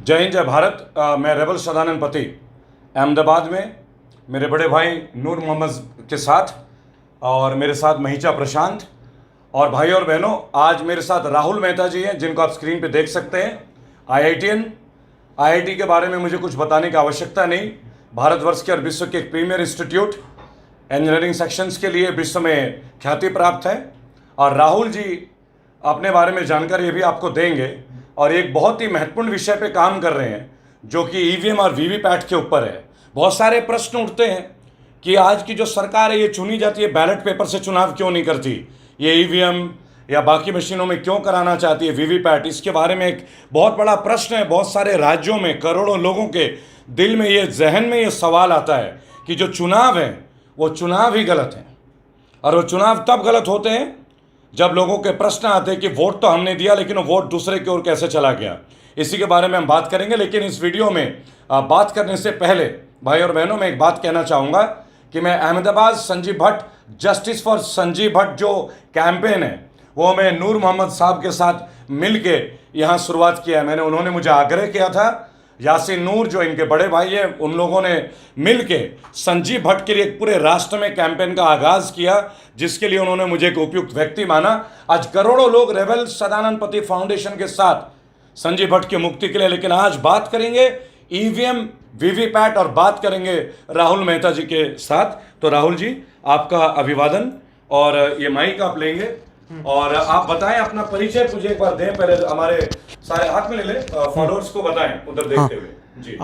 जय हिंद, जय भारत। मैं रेबल सदानंद पति अहमदाबाद में मेरे बड़े भाई नूर मोहम्मद के साथ और मेरे साथ महिचा प्रशांत और भाई और बहनों, आज मेरे साथ राहुल मेहता जी हैं, जिनको आप स्क्रीन पे देख सकते हैं। IITian IIT के बारे में मुझे कुछ बताने की आवश्यकता नहीं। भारतवर्ष के और विश्व के एक प्रीमियर इंस्टीट्यूट इंजीनियरिंग सेक्शंस के लिए विश्व में ख्याति प्राप्त है। और राहुल जी अपने बारे में जानकारी भी आपको देंगे और एक बहुत ही महत्वपूर्ण विषय पे काम कर रहे हैं, जो कि EVM और VVPAT के ऊपर है। बहुत सारे प्रश्न उठते हैं कि आज की जो सरकार है ये चुनी जाती है, बैलेट पेपर से चुनाव क्यों नहीं करती, ये EVM या बाकी मशीनों में क्यों कराना चाहती है VVPAT। इसके बारे में एक बहुत बड़ा प्रश्न है। बहुत सारे राज्यों में करोड़ों लोगों के दिल में ये, जहन में ये सवाल आता है कि जो चुनाव है वो चुनाव ही गलत है। और वो चुनाव तब गलत होते हैं जब लोगों के प्रश्न आते हैं कि वोट तो हमने दिया लेकिन वो वोट दूसरे की ओर कैसे चला गया। इसी के बारे में हम बात करेंगे। लेकिन इस वीडियो में बात करने से पहले भाई और बहनों, मैं एक बात कहना चाहूँगा कि मैं अहमदाबाद संजीव भट्ट, जस्टिस फॉर संजीव भट्ट जो कैंपेन है वो मैं नूर मोहम्मद साहब के साथ मिल के यहाँ शुरुआत किया है। उन्होंने मुझे आग्रह किया था, यासीन नूर जो इनके बड़े भाई हैं, उन लोगों ने मिल के संजीव भट्ट के लिए एक पूरे राष्ट्र में कैंपेन का आगाज़ किया, जिसके लिए उन्होंने मुझे एक उपयुक्त व्यक्ति माना। आज करोड़ों लोग रेबल सदानंद पति फाउंडेशन के साथ संजीव भट्ट की मुक्ति के लिए। लेकिन आज बात करेंगे EVM VVPAT और बात करेंगे राहुल मेहता जी के साथ। तो राहुल जी, आपका अभिवादन और ये माइक आप लेंगे और आप बताएं अपना परिचय मुझे एक बार दें। पहले हमारे सारे हाथ में ले ले, फॉलोअर्स को बताएं उधर देखते हुए जी।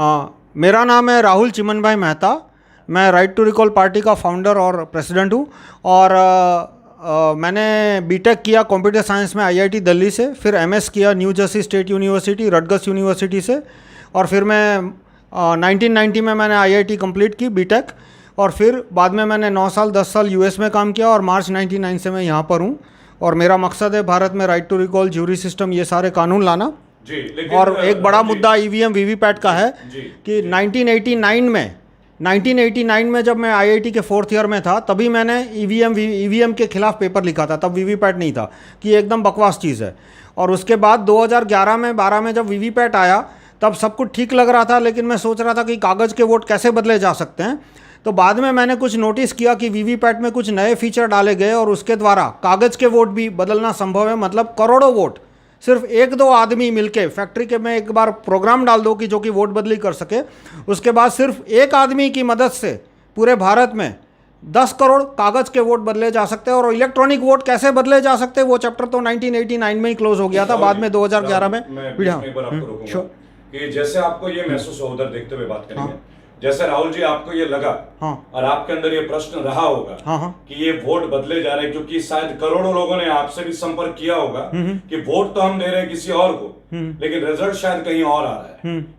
मेरा नाम है राहुल चिमन भाई मेहता। मैं राइट टू रिकॉल पार्टी का फाउंडर और प्रेसिडेंट हूँ। और मैंने बीटेक किया कंप्यूटर साइंस में IIT दिल्ली से, फिर MS किया new Jersey state university, Rutgers university से, और फिर मैं 1990 में मैंने IIT कंप्लीट की बीटेक। और फिर बाद में मैंने 9 साल 10 साल US में काम किया और मार्च 99 से मैं यहाँ पर हूँ। और मेरा मकसद है भारत में right to recall, jury system, ये सारे कानून लाना जी। और एक बड़ा मुद्दा EVM VVPAT का है कि 1989 में जब मैं IIT के 4th ईयर में था, तभी मैंने EVM के खिलाफ पेपर लिखा था। तब VVPAT नहीं था, कि एकदम बकवास चीज़ है। और उसके बाद 2011 में 12 में जब VVPAT आया, तब सब कुछ ठीक लग रहा था, लेकिन मैं सोच रहा था कि कागज़ के वोट कैसे बदले जा सकते हैं। तो बाद में मैंने कुछ नोटिस किया कि VVPAT में कुछ नए फीचर डाले गए और उसके द्वारा कागज़ के वोट भी बदलना संभव है। मतलब करोड़ों वोट सिर्फ 1-2 आदमी मिलके फैक्ट्री के में एक बार प्रोग्राम डाल दो कि जो कि वोट बदली कर सके, उसके बाद सिर्फ एक आदमी की मदद से पूरे भारत में 10 करोड़ कागज़ के वोट बदले जा सकते हैं। और इलेक्ट्रॉनिक वोट कैसे बदले जा सकते हैं, वो चैप्टर तो 1989 में ही क्लोज हो गया था। बाद में 2011 में कि जैसे आपको ये महसूस हो, उधर देखते हुए बात करेंगे, जैसे राहुल जी आपको ये लगा और आपके अंदर ये प्रश्न रहा होगा कि ये वोट बदले जा रहे हैं, क्योंकि शायद करोड़ों लोगों ने आपसे भी संपर्क किया होगा कि वोट तो हम दे रहे हैं किसी और को, लेकिन रिजल्ट शायद कहीं और आ रहा है।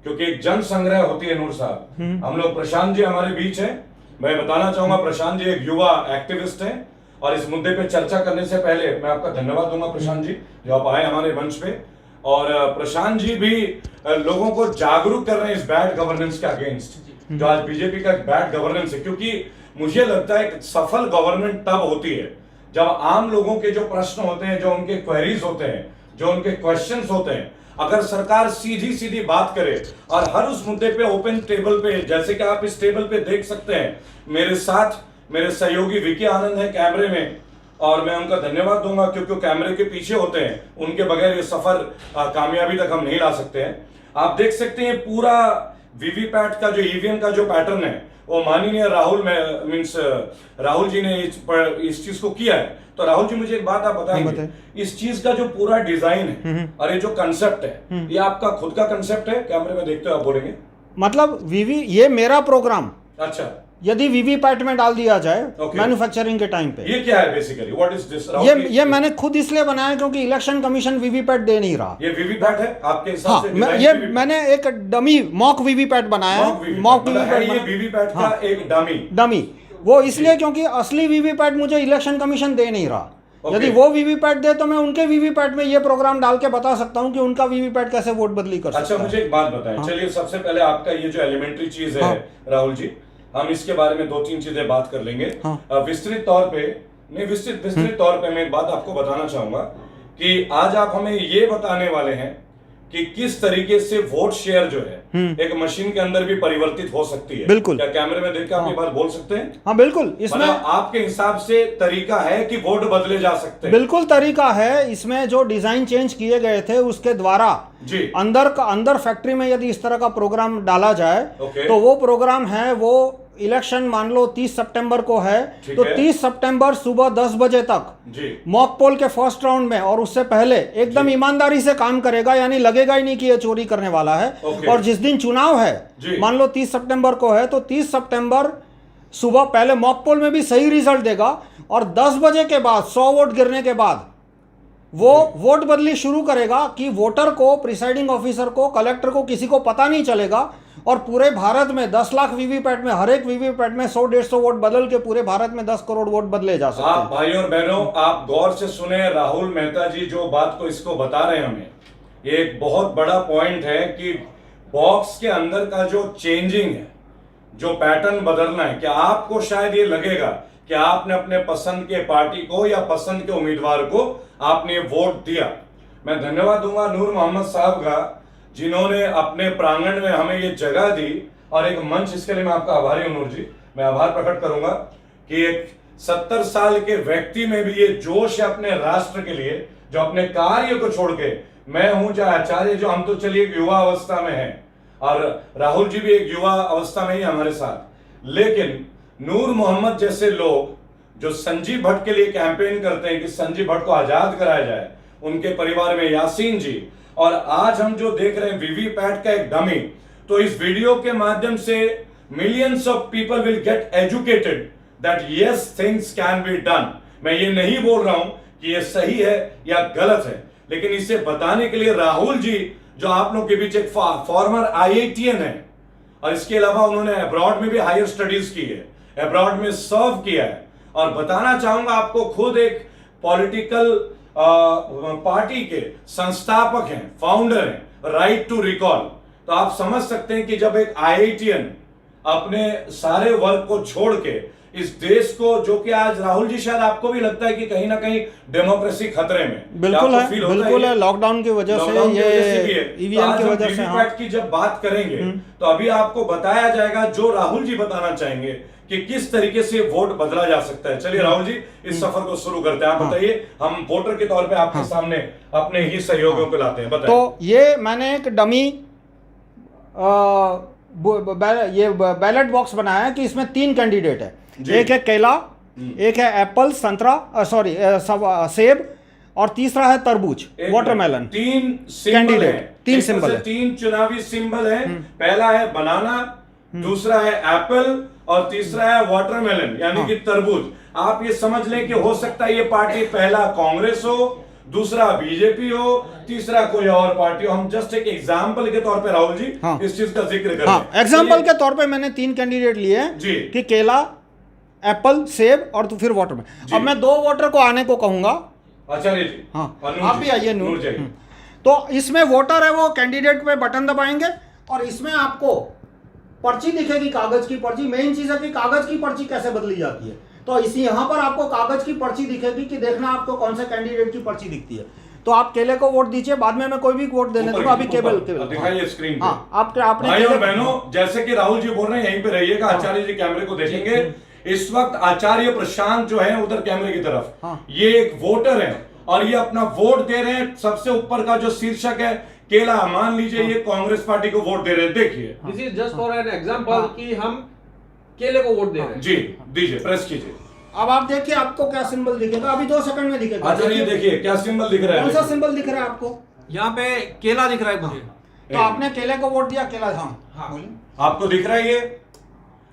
क्योंकि एक जन संग्रह होती है। नूर साहब, हम लोग, प्रशांत जी हमारे बीच है। मैं बताना चाहूंगा, प्रशांत जी एक युवा एक्टिविस्ट है और इस मुद्दे पे चर्चा करने से पहले मैं आपका धन्यवाद दूंगा प्रशांत जी, जो आप आए हमारे मंच पे। और प्रशांत जी भी लोगों को जागरूक कर रहे हैं इस बैड गवर्नेंस के अगेंस्ट, जो आज बीजेपी का बैड गवर्नेंस है। क्योंकि मुझे लगता है कि सफल गवर्नमेंट तब होती है जब आम लोगों के जो प्रश्न होते हैं, जो उनके क्वेरीज होते हैं, जो उनके क्वेश्चंस होते हैं, अगर सरकार सीधी सीधी बात करे और हर उस मुद्दे पे ओपन टेबल पे, जैसे कि आप इस टेबल पे देख सकते हैं, मेरे साथ मेरे सहयोगी विकी आनंद है कैमरे में, और मैं उनका धन्यवाद दूंगा क्योंकि वो कैमरे के पीछे होते हैं। उनके बगैर ये सफर कामयाबी तक हम नहीं ला सकते हैं। आप देख सकते हैं पूरा VVPAT का जो EVM का जो पैटर्न है, वो माननीय राहुल जी ने इस चीज को किया है। तो राहुल जी, मुझे एक बात आप बताएंगे, इस चीज का जो पूरा डिजाइन है और ये जो कंसेप्ट है, ये आपका खुद का कंसेप्ट है? कैमरे में देखते हो आप बोलेंगे। मतलब ये मेरा प्रोग्राम, अच्छा, यदि VVPAT में डाल दिया जाए मैन्युफैक्चरिंग के टाइम पे। ये क्या है बेसिकली, व्हाट इज दिस? ये मैंने खुद इसलिए बनाया क्योंकि इलेक्शन कमीशन VVPAT दे नहीं रहा। ये VVPAT है आपके हिसाब से? ये मैंने एक डमी मॉक VVPAT बनाया। मॉक VVPAT, ये VVPAT का एक डमी। वो इसलिए क्योंकि असली VVPAT मुझे इलेक्शन कमीशन दे नहीं रहा। यदि वो VVPAT दे तो मैं उनके VVPAT में ये प्रोग्राम डाल के बता सकता हूँ कि उनका VVPAT कैसे वोट बदली कर सकता है। अच्छा, मुझे एक बात बताएं। चलिए, सबसे पहले आपका ये जो एलिमेंट्री चीज है राहुल जी, हम इसके बारे में 2-3 चीजें बात कर लेंगे। विस्तृत तौर पे मैं एक बात आपको बताना चाहूंगा कि आज आप हमें ये बताने वाले हैं कि किस तरीके से वोट शेयर जो है एक मशीन के अंदर भी परिवर्तित हो सकती है। बिल्कुल। क्या कैमरे में देखकर आप ये बात बोल सकते हैं? हाँ बिल्कुल, इसमें मतलब आपके हिसाब से तरीका है कि वोट बदले जा सकते हैं? बिल्कुल तरीका है। इसमें जो डिजाइन चेंज किए गए थे उसके द्वारा जी। अंदर फैक्ट्री में यदि इस तरह का प्रोग्राम डाला जाए ओके। तो वो प्रोग्राम है, वो इलेक्शन मान लो 30 सितंबर को है, ठीक तो है। 30 सितंबर सुबह 10 बजे तक जी। मॉक पोल के फर्स्ट राउंड में और उससे पहले एकदम ईमानदारी से काम करेगा, यानी लगेगा ही नहीं कि ये चोरी करने वाला है। ओके। और जिस दिन चुनाव है, जी। मान लो 30 सितंबर को है, तो 30 सितंबर सुबह पहले मॉक पोल में भी सही रिजल्ट देगा और 10 बजे के बाद 100 वोट गिरने के बाद वो वोट बदली शुरू करेगा कि वोटर को, प्रिसाइडिंग ऑफिसर को, कलेक्टर को, किसी को पता नहीं चलेगा। और पूरे भारत में 10 लाख वीवीपैट में, हर एक वीवीपैट में 100-150 वोट बदल के पूरे भारत में 10 करोड़ वोट बदले जा सकते आप हैं। भाइयों और बहनों, आप गौर से सुने, राहुल मेहता जी जो बात को इसको बता रहे हैं हमें, ये एक बहुत बड़ा पॉइंट है कि बॉक्स के अंदर का जो चेंजिंग है, जो पैटर्न बदलना है, क्या आपको शायद ये लगेगा कि आपने अपने पसंद के पार्टी को या पसंद के उम्मीदवार को आपने वोट दिया। मैं धन्यवाद दूंगा नूर मोहम्मद साहब का, जिन्होंने अपने प्रांगण में हमें ये जगह दी और एक मंच, इसके लिए मैं आपका आभारी हूं नूर जी। मैं आभार प्रकट करूंगा कि एक 70 साल के व्यक्ति में भी ये जोश है अपने राष्ट्र के लिए, जो अपने कार्य को छोड़ के, मैं हूं चाहे आचार्य, जो हम तो चलिए युवा अवस्था में हैं और राहुल जी भी एक युवा अवस्था में ही हमारे साथ, लेकिन नूर मोहम्मद जैसे लोग जो संजीव भट्ट के लिए कैंपेन करते हैं कि संजीव भट्ट को आजाद कराया जाए, उनके परिवार में यासीन जी, और आज हम जो देख रहे हैं वीवीपैट का एक डमी, तो इस वीडियो के माध्यम से millions of people will get educated that yes things can be done. मैं ये नहीं बोल रहा हूं कि ये सही है या गलत है, लेकिन इसे बताने के लिए राहुल जी, जो आप लोग के बीच एक फॉर्मर IITian है और इसके अलावा उन्होंने अब्रॉड में भी हायर स्टडीज की है, अब्रॉड में सर्व किया है, और बताना चाहूंगा आपको, खुद एक पॉलिटिकल पार्टी के संस्थापक हैं, फाउंडर हैं, राइट टू रिकॉल। तो आप समझ सकते हैं कि जब एक IITian अपने सारे वर्क को छोड़ के इस देश को, जो कि आज राहुल जी शायद आपको भी लगता है कि कहीं ना कहीं डेमोक्रेसी खतरे में, बिल्कुल है, बिल्कुल है, लॉकडाउन की वजह से, ये ईवीएम की वजह से। वीवीपैट की जब बात करेंगे तो अभी आपको बताया जाएगा जो राहुल जी बताना चाहेंगे कि किस तरीके से वोट बदला जा सकता है। चलिए राहुल जी, इस सफर को शुरू करते हैं। आप बताइए, हम वोटर के तौर पे आपके सामने अपने ही सहयोगियों को लाते हैं, बताइए। तो ये मैंने एक डमी ये बैलेट बॉक्स बनाया है कि इसमें 3 कैंडिडेट है। एक है केला, एक है एप्पल, संतरा, सॉरी सेब, और तीसरा है तरबूज, वाटरमेलन। 3 कैंडिडेट, 3 सिंबल सिंबल है, 3 चुनावी सिंबल है। पहला है बनाना, दूसरा है एप्पल और तीसरा है वाटरमेलन यानी कि तरबूज। आप ये समझ लें कि हो सकता है ये पार्टी पहला कांग्रेस हो, दूसरा बीजेपी हो, तीसरा कोई और पार्टी हो। हम जस्ट एक एग्जांपल के तौर पे राहुल जी इस चीज का जिक्र करें। हाँ, एग्जांपल के तौर पे मैंने 3 कैंडिडेट लिए हैं कि केला, एप्पल, सेब और तो फिर वाटरमेलन। अब मैं 2 वोटर को आने को कहूंगा। आचार्य जी, हाँ, आप भी आइए नूर। जी। तो इसमें वोटर है वो कैंडिडेट पे बटन दबाएंगे और इसमें आपको पर्ची दिखेगी, कागज की पर्ची। मेन चीज है कि कागज की पर्ची कैसे बदली जाती है। तो इसी यहाँ पर आपको कागज की पर्ची दिखेगी कि देखना आपको कौन से कैंडिडेट की पर्ची दिखती है। तो आप केले को वोट दीजिए, बाद में मैं कोई भी वोट देने दूंगा। अभी केवल दिखाइए स्क्रीन पे। हाँ, आपने भाई और बहनों, जैसे कि राहुल जी बोल रहे हैं, यहीं पे रहिएगा, आचार्य जी कैमरे को देखेंगे। इस वक्त आचार्य प्रशांत जो है उधर कैमरे की तरफ, ये एक वोटर है और ये अपना वोट दे रहे हैं। सबसे ऊपर का जो शीर्षक है केला, मान लीजिए ये कांग्रेस पार्टी को वोट दे रहे हैं। देखिए, this is just for an example कि हम केले को वोट दे रहे हैं। जी दीजिए, प्रेस कीजिए। अब आप देखिए आपको क्या सिंबल दिखेगा, अभी 2 सेकंड में दिखेगा। आचार्य देखिए क्या सिंबल दिख रहा है। कौन सा सिंबल दिख रहा है आपको? यहाँ पे केला दिख रहा है मुझे। तो आपने केले को वोट दिया, केला। हाँ, बोलिए। आपको दिख रहा है ये?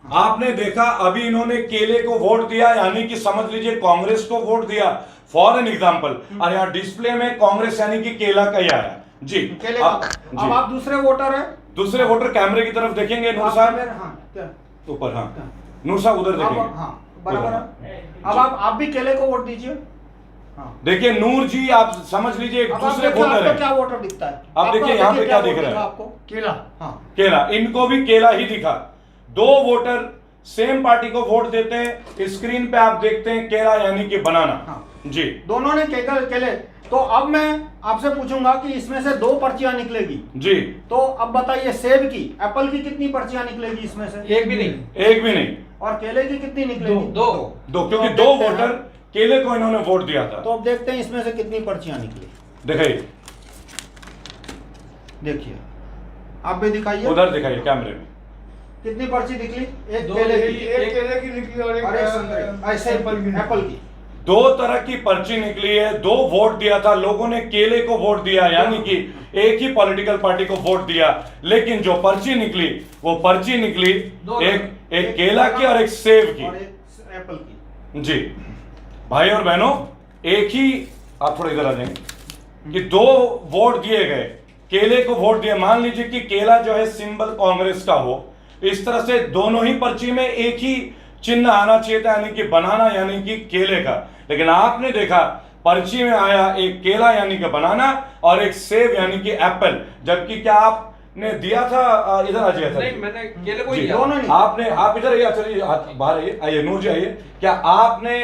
आपने देखा, अभी इन्होंने केले को वोट दिया, यानी कि समझ लीजिए कांग्रेस को वोट दिया, फॉर एन एग्जाम्पल। और यहाँ डिस्प्ले में कांग्रेस यानी कि केला का ही आया जी। केले का। अब आप दूसरे वोटर है, दूसरे वोटर कैमरे की तरफ देखेंगे नूर साहब, ऊपर। हाँ, नूर साहब उधर देखेंगे। हाँ, बराबर है। अब आप भी केले को वोट दीजिए। देखिए नूर जी, आप समझ लीजिए एक दूसरे वोटर है। क्या वोटर दिखता है? आप देखिए यहाँ पे क्या दिख रहा है आपको? केला। हाँ, केला। इनको भी केला ही दिखा। 2 वोटर सेम पार्टी को वोट देते हैं। स्क्रीन पे आप देखते हैं केला यानी कि बनाना। जी, दोनों ने केले तो अब मैं आपसे पूछूंगा कि इसमें से 2 पर्चियां निकलेगी जी। तो अब बताइए सेब की, एप्पल की कितनी पर्चियां निकलेगी इसमें से? एक भी नहीं। एक भी नहीं। और केले की कितनी निकलेगी? दो। क्योंकि तो 2 देखते हैं। वोटर केले को इन्होंने वोट दिया था। तो अब देखते हैं इसमें से कितनी पर्चियां निकली। दिखाइए, देखिए, आप भी दिखाइए, उधर दिखाइए कैमरे में। कितनी पर्ची निकली? एक दो केले की, एक केले की निकली और और एक संतरे, ऐसे एप्पल की। 2 तरह की पर्ची निकली है, 2 वोट दिया था लोगों ने, केले को वोट दिया, यानी कि एक ही पॉलिटिकल पार्टी को वोट दिया। लेकिन जो पर्ची निकली वो पर्ची निकली एक केला की और एक सेब की और एक एप्पल की। जी। भाई और बहनों, एक ही, आप थोड़ा इधर आ जाएंगे, कि 2 वोट दिए गए, केले को वोट दिया। मान लीजिए कि केला जो है सिंबल कांग्रेस का हो, इस तरह से दोनों ही पर्ची में एक ही चिन्ह आना चाहिए था, यानी कि बनाना यानी कि केले का। लेकिन आपने देखा पर्ची में आया एक केला यानी कि बनाना और एक सेब यानी कि एप्पल। जबकि क्या आपने दिया था, इधर आ जाइए। नहीं, मैंने केले को ही जी, दिया। दोनों नहीं। आपने, आप इधर आइए, चलिए बाहर आइए, आइए नूर जी आइए। क्या आपने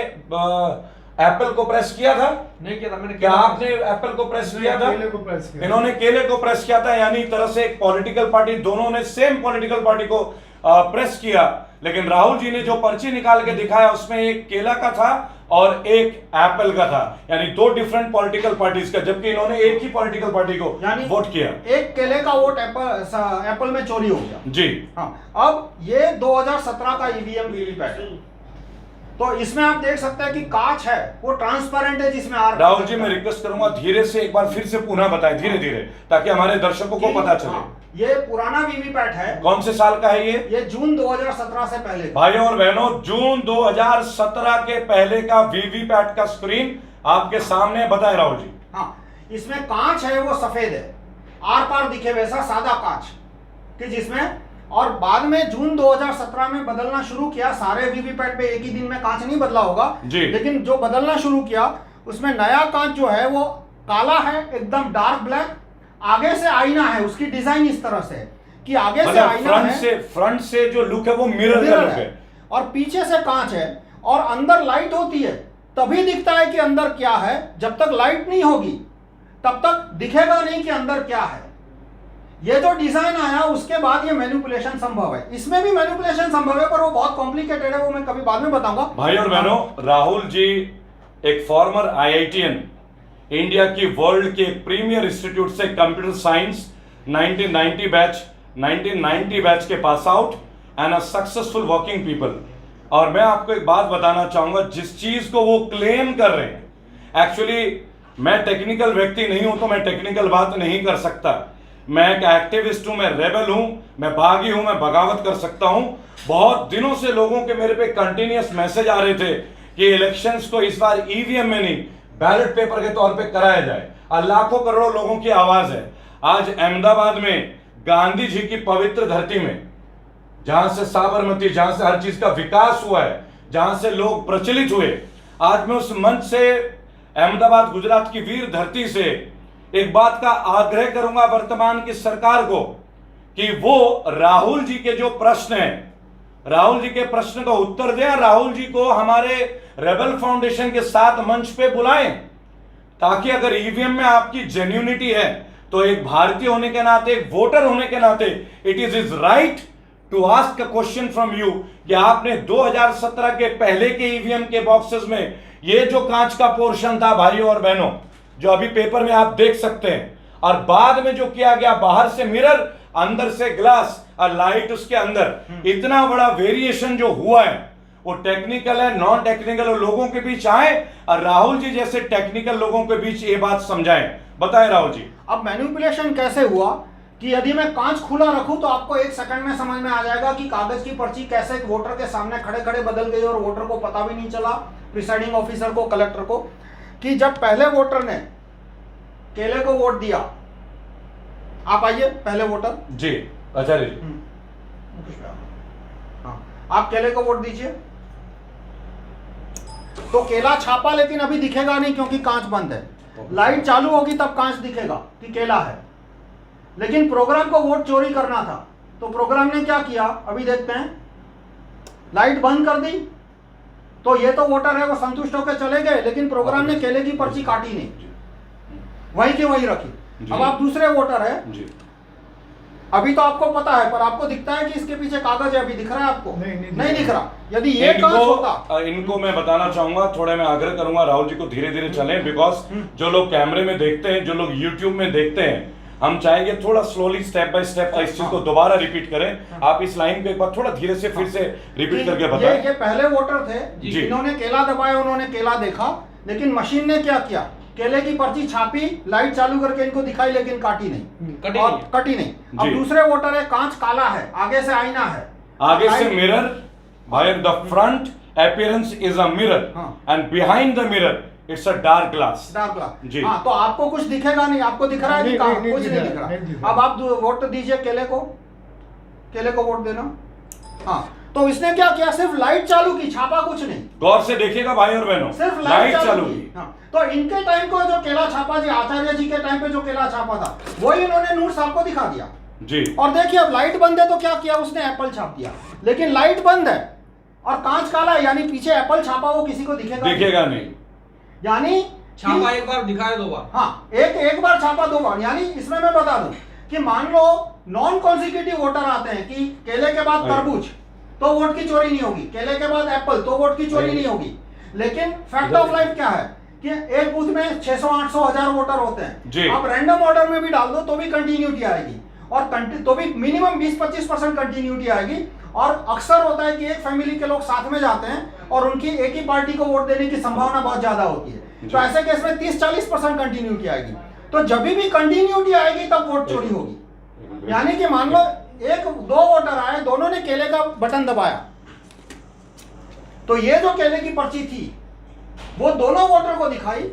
एप्पल को प्रेस किया था? नहीं किया था मैंने। क्या आपने एप्पल को प्रेस किया था? केले को प्रेस किया। इन्होंने केले को प्रेस किया था, यानी एक तरह से एक पॉलिटिकल पार्टी, दोनों ने सेम पॉलिटिकल पार्टी को प्रेस किया। लेकिन राहुल जी ने जो पर्ची निकाल के दिखाया उसमें एक केला का था और एक एप्पल का था, यानी 2 डिफरेंट पॉलिटिकल पार्टीज का, जबकि इन्होंने एक ही पॉलिटिकल पार्टी को यानी वोट किया। एक केले का वोट एप्पल में चोरी हो गया। जी। हाँ, अब ये 2017 का ईवीएम वीवीपैट है। तो इसमें आप देख सकते हैं कि कांच है वो ट्रांसपेरेंट है, जिसमें राहुल जी मैं रिक्वेस्ट करूंगा धीरे से एक बार फिर से पुनः बताएं, धीरे धीरे, ताकि हमारे दर्शकों को पता चले। ये पुराना वीवीपैट है। कौन से साल का है ये? जून 2017 से पहले। भाइयों और बहनों, जून 2017 के पहले का वीवीपैट का स्क्रीन आपके सामने। बताएं राहुल जी। हाँ, इसमें कांच है वो सफेद है, आर पार दिखे वैसा सादा कांच, कि जिसमें, और बाद में जून 2017 में बदलना शुरू किया। सारे वीवीपैट पे एक ही दिन में कांच नहीं बदला होगा जी। लेकिन जो बदलना शुरू किया उसमें नया कांच जो है वो काला है, एकदम डार्क ब्लैक। आगे से आईना है, उसकी डिजाइन इस तरह से है कि आगे से आईना है, फ्रंट से जो लुक है वो मिरर का लुक है, और पीछे से कांच है, और अंदर लाइट होती है तभी दिखता है कि अंदर क्या है। जब तक लाइट नहीं होगी तब तक दिखेगा नहीं कि अंदर क्या है। ये जो डिजाइन आया उसके बाद ये मैनिपुलेशन संभव है। इसमें भी मैनिपुलेशन संभव है, पर वो बहुत कॉम्प्लिकेटेड है, वो मैं कभी बाद में बताऊंगा। भाई और बहनों, राहुल जी एक फॉर्मर IITian, इंडिया की वर्ल्ड के प्रीमियर इंस्टीट्यूट से कंप्यूटर साइंस 1990 बैच के pass out and a successful working people. और मैं आपको एक बात बताना चाहूंगा, जिस चीज को वो क्लेम कर रहे हैं, एक्चुअली मैं टेक्निकल व्यक्ति नहीं हूं तो मैं टेक्निकल बात नहीं कर सकता। मैं एक एक्टिविस्ट हूं, मैं रेबल हूं, मैं बागी हूं, मैं बगावत कर सकता हूं। बहुत दिनों से लोगों के मेरे पे कंटिन्यूअस मैसेज आ रहे थे कि इलेक्शंस को इस बार ईवीएम में नहीं बैलेट पेपर के तौर पे कराया जाए। और लाखों करोड़ों लोगों की आवाज है। आज अहमदाबाद में गांधी जी की पवित्र धरती में, जहां से साबरमती, जहां से हर चीज का विकास हुआ है, जहां से लोग प्रचलित हुए, आज मैं उस मंच से, अहमदाबाद गुजरात की वीर धरती से एक बात का आग्रह करूंगा वर्तमान की सरकार को कि वो राहुल जी के जो प्रश्न हैं, राहुल जी के प्रश्न का उत्तर दें। राहुल जी को हमारे रेबल फाउंडेशन के साथ मंच पे बुलाएं, ताकि अगर ईवीएम में आपकी जेन्युइनिटी है तो एक भारतीय होने के नाते, एक वोटर होने के नाते, it is his right to ask a question from you कि आपने 2017 के पहले के ईवीएम के बॉक्सेस में ये जो कांच का पोर्शन था भाइयों और बहनों, जो अभी पेपर में आप देख सकते हैं, और बाद में जो किया गया, बाहर से मिरर, अंदर से ग्लास और लाइट उसके अंदर, इतना बड़ा वेरिएशन जो हुआ है वो टेक्निकल है, नॉन टेक्निकल, और लोगों के बीच आए और राहुल जी जैसे टेक्निकल लोगों के बीच ये बात समझाएं। बताएं राहुल जी। अब मैनिपुलेशन कैसे हुआ कि यदि मैं कांच खुला रखूं तो आपको 1 सेकंड में समझ में आ जाएगा कि कागज की पर्ची कैसे एक वोटर के सामने खड़े खड़े बदल गई, और वोटर को पता भी नहीं चला, प्रिसाइडिंग ऑफिसर को, कलेक्टर को, कि जब पहले वोटर ने केले को वोट दिया। आप आइए, पहले वोटर जी, आचार्य जी। हाँ, आप केले को वोट दीजिए। तो केला छापा, लेकिन अभी दिखेगा नहीं क्योंकि कांच बंद है। लाइट चालू होगी तब कांच दिखेगा कि केला है। लेकिन प्रोग्राम को वोट चोरी करना था, तो प्रोग्राम ने क्या किया अभी देखते हैं। लाइट बंद कर दी तो ये तो वोटर है वो संतुष्ट होकर चले गए, लेकिन प्रोग्राम ने केले की पर्ची काटी नहीं। वहीं के वहीं रखी। जी। अब आप दूसरे वोटर है, जी अभी तो आपको पता है, पर आपको दिखता है कि इसके पीछे कागज है, अभी दिख रहा है आपको? नहीं दिख रहा। यदि ये कांच होता, इनको मैं बताना चाहूंगा, थोड़ा मैं आग्रह करूंगा राहुल जी को धीरे धीरे चलें, बिकॉज जो लोग कैमरे में देखते हैं, जो लोग यूट्यूब में देखते हैं, हम चाहेंगे थोड़ा स्लोली स्टेप बाय स्टेप इस चीज को दोबारा रिपीट करें। आप इस लाइन को एक बार थोड़ा धीरे से फिर से रिपीट करके बताएं। ये पहले वोटर थे, जी। इन्होंने केला दबाया, उन्होंने केला देखा, लेकिन मशीन ने क्या किया, केले की पर्ची छापी, लाइट चालू करके इनको दिखाई, लेकिन काटी नहीं, और कटी नहीं। अब दूसरे वोटर है, कांच काला है, आगे से आईना है, आगे से mirror, by the front appearance is a mirror and behind the mirror it's a dark glass. Dark glass. जी। हाँ, तो आपको कुछ दिखेगा नहीं, आपको दिख रहा है कि कुछ नहीं दिख रहा। अब आप वोट दीजिए केले को वोट देना। हाँ, तो इसने क्या किया, सिर्फ लाइट चालू की, छापा कुछ नहीं। गौर से देखिएगा भाई और बहनों, सिर्फ लाइट चालू की। हाँ, तो इनके टाइम को जो केला छापा जी, आचार्य जी के टाइम पे जो केला छापा था, वही इन्होंने नूर साहब को दिखा दिया जी। और देखिए अब लाइट बंद है, तो क्या किया उसने, एप्पल छाप दिया, लेकिन लाइट बंद है और कांच काला है, यानी पीछे एप्पल छापा वो किसी को दिखेगा नहीं। यानी छापा एक बार दिखाया, दो बार। हाँ, एक बार छापा, दो बार। यानी इसमें मैं बता दूं कि मान लो नॉन कॉन्सिक्यूटिव वोटर आते हैं कि केले के बाद तरबूज, तो वोट की चोरी नहीं होगी, केले के बाद एप्पल, तो वोट की चोरी नहीं होगी। लेकिन फैक्ट ऑफ लाइफ क्या है कि एक बूथ में 600, 800, 1000 वोटर होते हैं। आप रैंडम ऑर्डर में भी डाल दो तो भी कंटिन्यूटी आएगी, और तो भी मिनिमम 20-25% कंटिन्यूटी आएगी। और अक्सर होता है कि एक फैमिली के लोग साथ में जाते हैं और उनकी एक ही पार्टी को वोट देने की संभावना बहुत ज्यादा होती है। तो ऐसे केस में 30-40% कंटिन्यूटी आएगी। तो जब भी कंटिन्यूटी आएगी तब वोट चोरी होगी। यानी कि मान लो दो वोटर आए, दोनों ने केले का बटन दबाया, तो ये जो केले की पर्ची थी वो दोनों वोटर को दिखाई,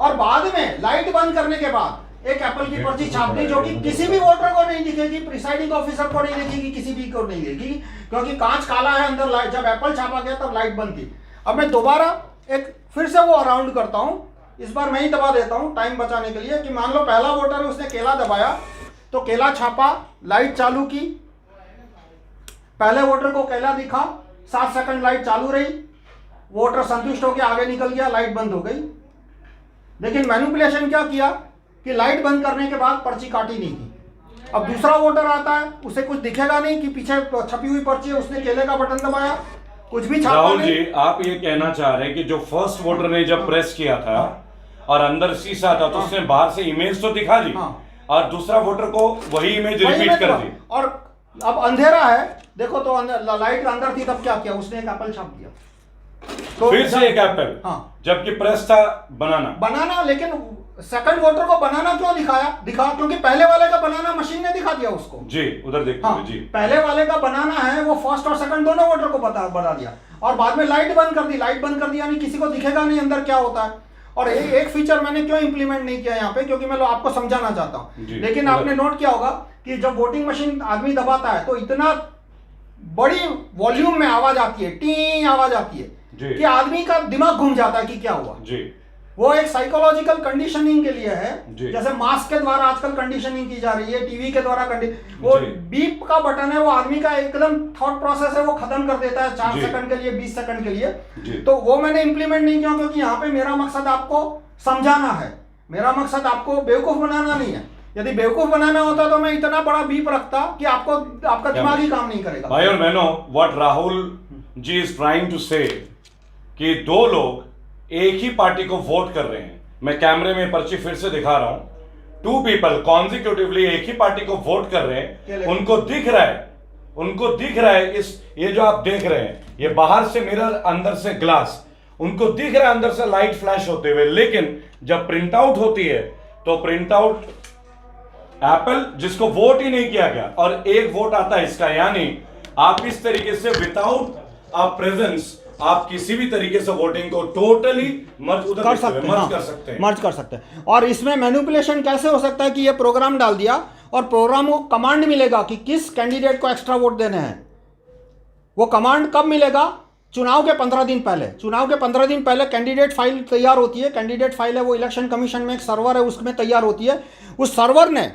और बाद में लाइट बंद करने के बाद एक एप्पल की पर्ची छाप दी, जो कि किसी भी वोटर को नहीं दिखेगी, प्रिसाइडिंग ऑफिसर को नहीं दिखेगी, किसी भी को नहीं दिखेगी, क्योंकि कांच काला है, अंदर लाइट, जब एप्पल छापा गया तब लाइट बंद थी। अब मैं दोबारा एक फिर से वो अराउंड करता हूं, इस बार मैं ही दबा देता हूं टाइम बचाने के लिए, कि मान लो पहला वोटर है, उसने केला दबाया, तो केला छापा, लाइट चालू की, पहले वोटर को केला दिखा, 7 सेकंड लाइट चालू रही, वोटर संतुष्ट होकर आगे निकल गया, लाइट बंद हो गई। लेकिन मैनिपुलेशन क्या किया कि लाइट बंद करने के बाद पर्ची काटी नहीं थी। अब दूसरा वोटर आता है, उसे कुछ दिखेगा नहीं कि पीछे छपी हुई पर्ची है, उसने केले का बटन दबाया, कुछ भी छापा राहुल नहीं। जी, आप ये कहना चाह रहे हैं कि जो फर्स्ट वोटर ने जब प्रेस किया था और अंदर शीशा था, तो उसने बाहर से इमेज तो दिखा दी, और दूसरा वोटर को वही इमेज रिपीट कर दी। और अब अंधेरा है, देखो तो लाइट अंदर थी, तब क्या किया उसने, एक एप्पल छाप दिया, तो फिर से एक एप्पल। हाँ, जबकि प्रेस था बनाना। लेकिन सेकंड वोटर को बनाना क्यों दिखा, क्योंकि पहले वाले का बनाना मशीन ने दिखा दिया उसको। जी, उधर देखते हाँ, हुए जी। पहले वाले का बनाना है, वो फर्स्ट और सेकंड दोनों वोटर को बता दिया, और बाद में लाइट बंद कर दी, यानी किसी को दिखेगा नहीं अंदर क्या होता है। और एक फीचर मैंने क्यों इंप्लीमेंट नहीं किया यहाँ पे, क्योंकि मैं आपको समझाना चाहता हूँ। लेकिन आपने नोट किया होगा कि जब वोटिंग मशीन आदमी दबाता है तो इतना बड़ी वॉल्यूम में आवाज आती है, टी आवाज आती है, कि आदमी का दिमाग घूम जाता है कि क्या हुआ जी। वो एक साइकोलॉजिकल कंडीशनिंग के लिए है, जैसे मास्क के द्वारा आजकल कंडीशनिंग की जा रही है, टीवी के द्वारा वो बीप का बटन है, वो आदमी का एकदम थॉट प्रोसेस है, वो खत्म कर देता है 4 सेकंड के लिए, 20 सेकंड के लिए। तो वो मैंने इंप्लीमेंट नहीं किया, क्योंकि यहाँ पे मेरा मकसद आपको समझाना है, मेरा मकसद आपको बेवकूफ बनाना नहीं है। यदि बेवकूफ बनाना होता तो मैं इतना बड़ा बीप रखता कि आपका दिमाग ही काम नहीं करेगा। भाई और बहनों, what Rahul ji is trying to say कि दो लोग एक ही पार्टी को वोट कर रहे हैं। मैं कैमरे में पर्ची फिर से दिखा रहा हूं। 2 पीपल कॉन्जिक्यूटिवली एक ही पार्टी को वोट कर रहे हैं, उनको दिख रहा है ये जो आप देख रहे हैं, ये बाहर से मिरर, अंदर से ग्लास, उनको दिख रहा है अंदर से लाइट फ्लैश होते हुए। लेकिन जब प्रिंट आउट होती है तो प्रिंट आउट एप्पल, जिसको वोट ही नहीं किया गया, और एक वोट आता है इसका। यानी आप इस तरीके से विदाउट अ प्रेजेंस आप किसी भी तरीके से वोटिंग को टोटली मर्ज कर सकते हैं। और इसमें मैनिपुलेशन कैसे हो सकता है कि ये प्रोग्राम डाल दिया और प्रोग्राम को कमांड मिलेगा कि किस कैंडिडेट को एक्स्ट्रा वोट देने हैं। वो कमांड कब मिलेगा? चुनाव के 15 दिन पहले। चुनाव के 15 दिन पहले कैंडिडेट फाइल तैयार होती है। कैंडिडेट फाइल है वो इलेक्शन कमीशन में एक सर्वर है, उसमें तैयार होती है। उस सर्वर ने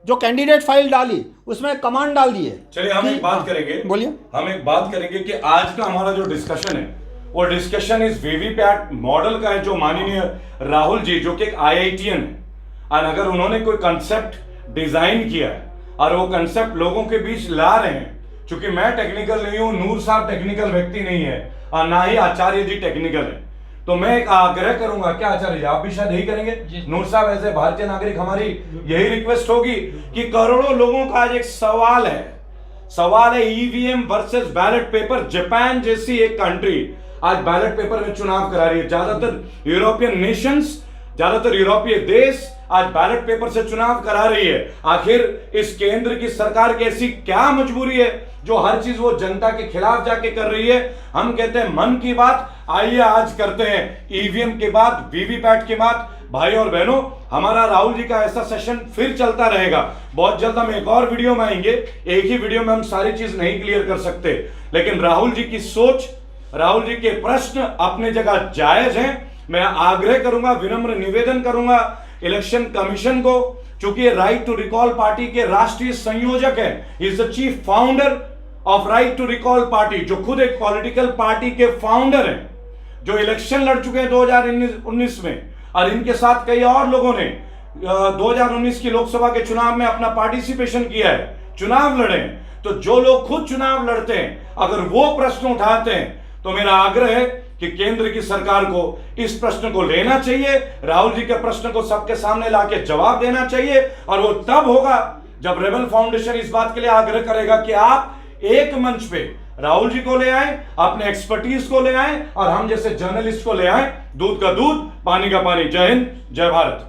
जो कैंडिडेट फाइल डाली उसमें कमांड डाल दिए। चलिए हम एक बात करेंगे, बोलिए। हम एक बात करेंगे कि आज का हमारा जो डिस्कशन है वो डिस्कशन इस वीवीपैट मॉडल का है, जो माननीय राहुल जी, जो कि एक IITian है, और अगर उन्होंने कोई कंसेप्ट डिजाइन किया है और वो कंसेप्ट लोगों के बीच ला रहे हैं, क्योंकि मैं टेक्निकल नहीं हूं, नूर साहब टेक्निकल व्यक्ति नहीं है और ना ही आचार्य जी टेक्निकल है, तो मैं एक आग्रह करूंगा, क्या आचार्य जी आप भी शायद यही करेंगे? नूर साहब ऐसे भारतीय नागरिक हमारी यही रिक्वेस्ट होगी कि करोड़ों लोगों का आज एक सवाल है EVM versus ballot paper. Japan जैसी एक कंट्री आज बैलेट पेपर में चुनाव करा रही है। ज्यादातर यूरोपियन नेशंस, ज्यादातर यूरोपीय देश आज बैलेट पेपर से चुनाव करा रही है। आखिर इस केंद्र की सरकार की ऐसी क्या मजबूरी है जो हर चीज वो जनता के खिलाफ जाके कर रही है? हम कहते हैं मन की बात, आइए आज करते हैं ईवीएम के बाद, वीवीपैट के बाद। भाई और बहनों, हमारा राहुल जी का ऐसा सेशन फिर चलता रहेगा। बहुत जल्द हम एक और वीडियो में आएंगे। एक ही वीडियो में हम सारी चीज नहीं क्लियर कर सकते, लेकिन राहुल जी की सोच, राहुल जी के प्रश्न अपने जगह जायज हैं। मैं आग्रह करूंगा, विनम्र निवेदन करूंगा इलेक्शन कमीशन को, चूंकि राइट टू रिकॉल पार्टी के राष्ट्रीय संयोजक हैं, is the chief founder of right to recall party, जो खुद एक पॉलिटिकल पार्टी के फाउंडर हैं, जो इलेक्शन लड़ चुके हैं 2019 में, और इनके साथ कई और लोगों ने 2019 की लोकसभा के चुनाव में अपना पार्टिसिपेशन किया है, चुनाव लड़े। तो जो लोग खुद चुनाव लड़ते हैं, अगर वो प्रश्न उठाते हैं, तो मेरा आग्रह है कि केंद्र की सरकार को इस प्रश्न को लेना चाहिए, राहुल जी के प्रश्न को सबके सामने लाके जवाब देना चाहिए। और वो तब होगा जब रेबल फाउंडेशन इस बात के लिए आग्रह करेगा कि आप एक मंच पे राहुल जी को ले आए, अपने एक्सपर्टीज को ले आए और हम जैसे जर्नलिस्ट को ले आए। दूध का दूध, पानी का पानी। जय हिंद, जय भारत।